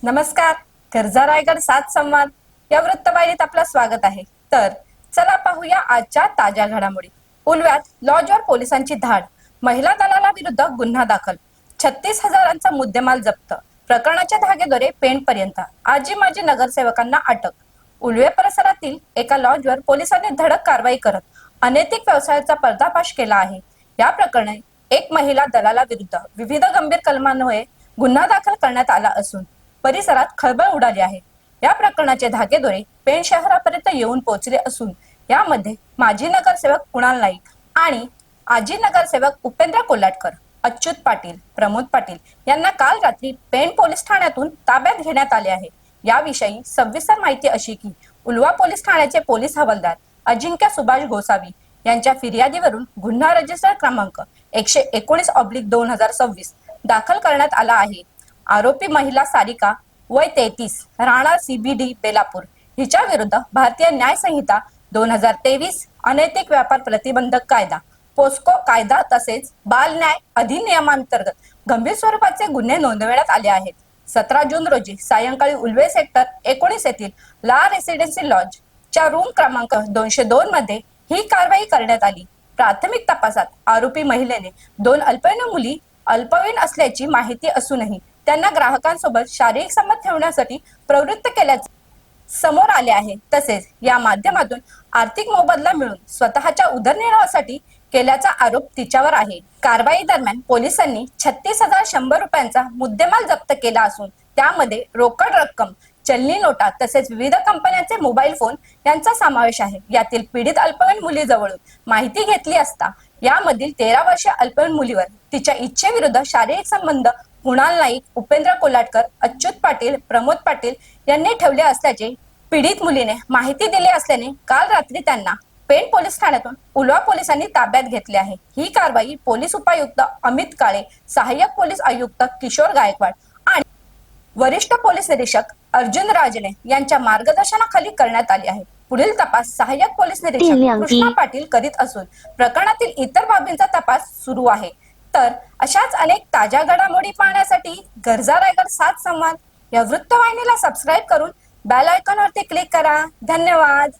नमस्कार. गरजा रायगड 7 संवाद या वृत्तवाहिनीत आपलं स्वागत आहे. तर चला पाहूया आजच्या ताज्या घडामोडी. उलव्यात लॉजवर पोलिसांची धाड, महिला दलालाविरुद्ध गुन्हा दाखल, 36,000चा मुद्देमाल जप्त, प्रकरणाच्या धागेदोरे पेणपर्यंत, आजी माजी नगरसेवकांना अटक. उलवे परिसरातील एका लॉजवर पोलिसांनी धडक कारवाई करत अनैतिक व्यवसायाचा पर्दाफाश केला आहे. या प्रकरणी एक महिला दलालाविरुद्ध विविध गंभीर कलमांमुळे गुन्हा दाखल करण्यात आला असून परिसरात खळबळ उडाली आहे. या प्रकरणाचे धागेदोरे पेण शहरापर्यंत येऊन पोहोचले असून यामध्ये माजी नगरसेवक कुणाल नाईक आणि आजी नगरसेवक उपेंद्र कोल्हाटकर, अच्युत पाटील, प्रमोद पाटील यांना काल रात्री पेण पोलीस ठाण्यातून ताब्यात घेण्यात आले आहे. याविषयी सविस्तर माहिती अशी की उलवा पोलीस ठाण्याचे पोलीस हवालदार अजिंक्य सुभाष गोसावी यांच्या फिर्यादीवरून गुन्हा रजिस्टर क्रमांक 119/2026 दाखल करण्यात आला आहे. आरोपी महिला सारिका वय 33 राहणार CBD बेलापूर हिच्या विरुद्ध भारतीय न्याय संहिता 2023 अनैतिक व्यापार प्रतिबंधक कायदा, पोस्को कायदा तसेच बाल न्याय अधिनियमांतर्गत गंभीर स्वरूपाचे गुन्हे नोंदवण्यात आले आहेत. 17 जून रोजी सायंकाळी उल्वे सेक्टर 19 येथील ला रेसिडेन्सी लॉज च्या रूम क्रमांक 202 मध्ये ही कारवाई करण्यात आली. प्राथमिक तपासात आरोपी महिलेने 2 अल्पवयीन मुली अल्पवयीन असल्याची माहिती असूनही त्यांना ग्राहकांसोबत शारीरिक संबंध ठेवण्यासाठी प्रवृत्त केल्याचे समोर आले आहे. तसेच या माध्यमातून आर्थिक मोबदला मिळून स्वतःच्या उदरनिर्वाहासाठी केल्याचा आरोप तिच्यावर आहे. कारवाई दरम्यान पोलिसांनी 36,100 रुपयांचा मुद्देमाल जप्त केला असून त्यामध्ये रोकड रक्कम, चलनी नोटा तसेच विविध कंपन्यांचे मोबाईल फोन यांचा समावेश आहे. यातील पीडित अल्पवयीन मुलीजवळून माहिती घेतली असता यामधील 13 वर्षीय अल्पवयीन मुलीवर तिच्या इच्छेविरुद्ध शारीरिक संबंध कुणाल नाईक, उपेंद्र कोल्हाटकर, अच्युत पाटील, प्रमोद पाटील यांनी ठेवले असल्याचे पीडित मुलीने माहिती दिली असल्याने काल रात्री त्यांना पेण पोलीस ठाण्यातून उलवा पोलिसांनी ताब्यात घेतले आहे. ही कारवाई पोलीस उपायुक्त अमित काळे, सहाय्यक पोलीस आयुक्त किशोर गायकवाड आणि वरिष्ठ पोलीस निरीक्षक अर्जुन राजने यांच्या मार्गदर्शनाखाली करण्यात आली आहे. पुढील तपास सहाय्यक पोलीस निरीक्षक कृष्णा पाटील करीत असून प्रकरणातील इतर बाबींचा तपास सुरू आहे. तर अशाच अनेक ताज्या घडामोडी पाहण्यासाठी गरजा रायगड 7 संवाद या वृत्तवाहिनीला सबस्क्राईब करून बेल आयकॉनवरती क्लिक करा. धन्यवाद.